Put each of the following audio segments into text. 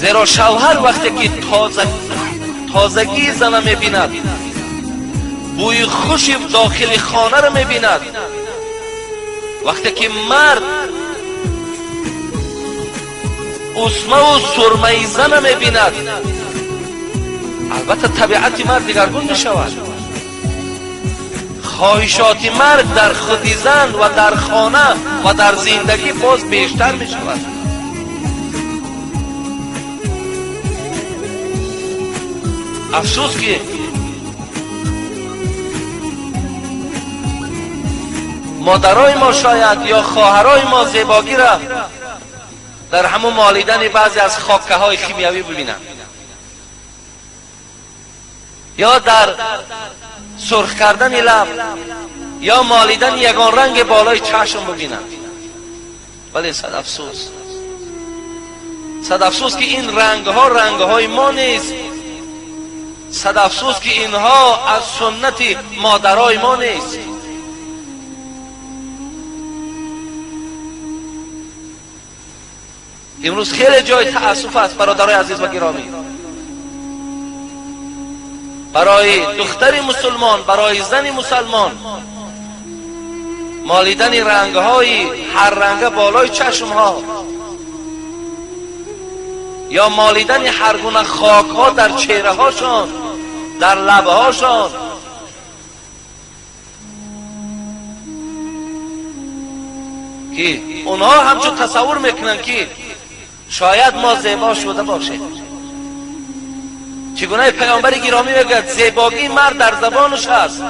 زیرا شوهر وقتی که تازگی زن میبیند، بوی خوش داخل خانه را میبیند، وقتی که مرد اسمه و سرمه زن میبیند، البته طبیعت مرد دیگرگون میشود. خواهشات مرد در خود زن و در خانه و در زندگی باز بیشتر میشود. افسوس که مادرای ما شاید یا خواهرای ما زیباگی را در همون مالیدن بعضی از خاکه های خیمیوی ببینند، یا در سرخ کردن لب، یا مالیدن یگان رنگ بالای چشم ببینند. ولی صد افسوس که این رنگ های ما نیست. صد افسوس که اینها از سنت مادرای ما نیست. امروز خیلی جای تأسف است برادرای عزیز و گرامی، برای دختر مسلمان، برای زن مسلمان، مالیدن رنگ‌های هر رنگ بالای چشم‌ها یا مالیدن هر گونه خاک‌ها در چهره‌هاشان، در لب‌هاشان، که اونها همچون تصور میکنن که شاید ما زیبا شده باشیم. چگونه پیامبر گرامی میگه زیبایی مرد در زبانش است،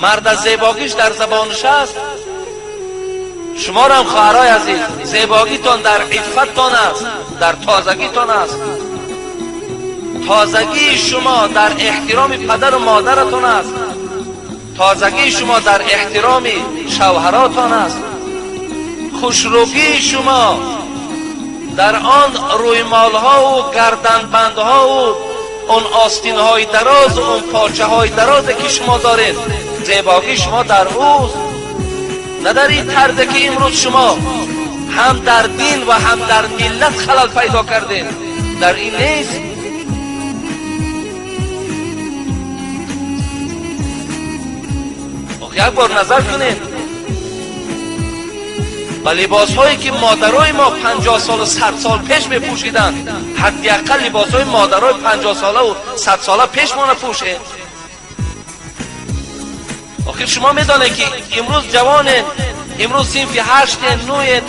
مرد از زیباییش در زبانش است. شما را هم خواهرای عزیز، زیباییتان در عفتتان است، در تازگیتان است. تازگی شما در احترام پدر و مادرتان است، تازگی شما در احترام شوهراتان است. خوشرویی شما در آن رویمال‌ها و گردنبندها و اون آستین‌های دراز و اون پارچه‌های درازی که شما دارید، زیبایی شما در اوست، نه در این طرزی که امروز شما هم در دین و هم در ملت خلل پیدا کردید. در این نیست. یک بار نظر کنید و لباس هایی که مادرای ما 50 سال و 100 سال پیش می پوشیدن، حداقل لباس های مادرای 50 ساله و 100 ساله پیش ما نپوشه. آخر شما میدانید که امروز جوانین، امروز صنف 8 9 10،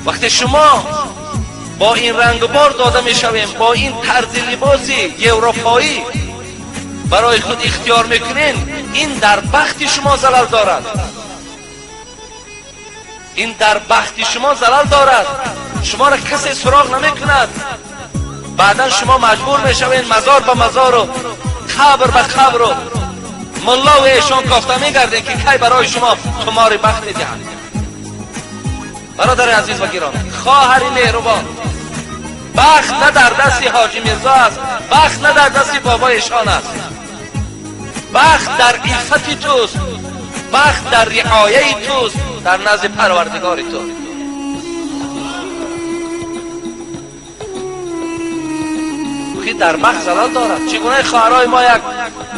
وقتی شما با این رنگ بار داده میشویم، با این طرز لباسی اروپایی برای خود اختیار میکنین، این در بخت شما ضلال دارد، این در بخت شما ضلال دارد. شما را کسی سراغ نمیکند. بعدا شما مجبور میشوین مزار به مزار و قبر به قبر و ملا و ایشان کافته میگردین که کی برای شما تمار بخت میدهند. برادر عزیز و گرامی، خواهر مهربان، بخت نه در دست حاجی میرزا است، بخت نه در دست بابایشان است، بخت در عفت توست، بخت در رعایه توست در نزد پروردگار تو. خیلی در بخت ضلال دارد. چگونه خواهرای ما یک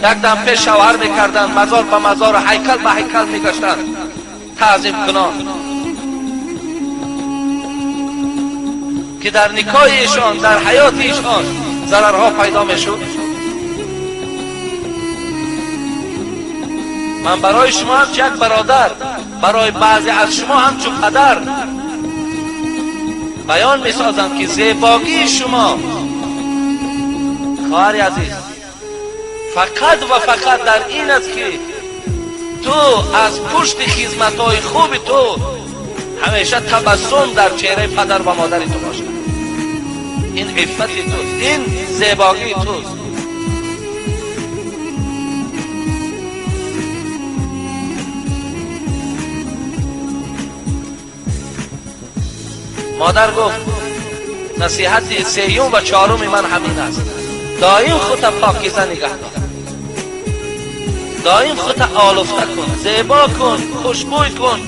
دم پیش شوهر میکردن، مزار به مزار و هیکل به هیکل میگشتن تعظیم کنان، که در نکاح ایشان، در حیات ایشان ضررها پیدا میشد. من برای شما هم یک برادر، برای بعضی از شما هم چون پدر بیان میسازم که زیبایی شما خواهر عزیز فقط و فقط در این است که تو از پشت خدمت‌های خوب تو همیشه تبسم در چهره پدر و مادر تو باشه. این عفت توست، این زیبایی توست. مادر گفت نصیحت سیوم و چهارم من همین است: دائم خودت پاکیزه نگه دار، دائم خودت آلفته کن، زیبا کن، خوشبوی کن،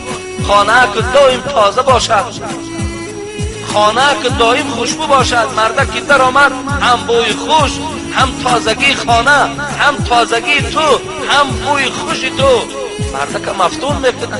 خانه که دائم تازه باشد. خانه که دائم خوشبو باشد. مرده که در آمد هم بوی خوش، هم تازگی خانه، هم تازگی تو، هم بوی خوش تو، مرده که مفتون میکنه.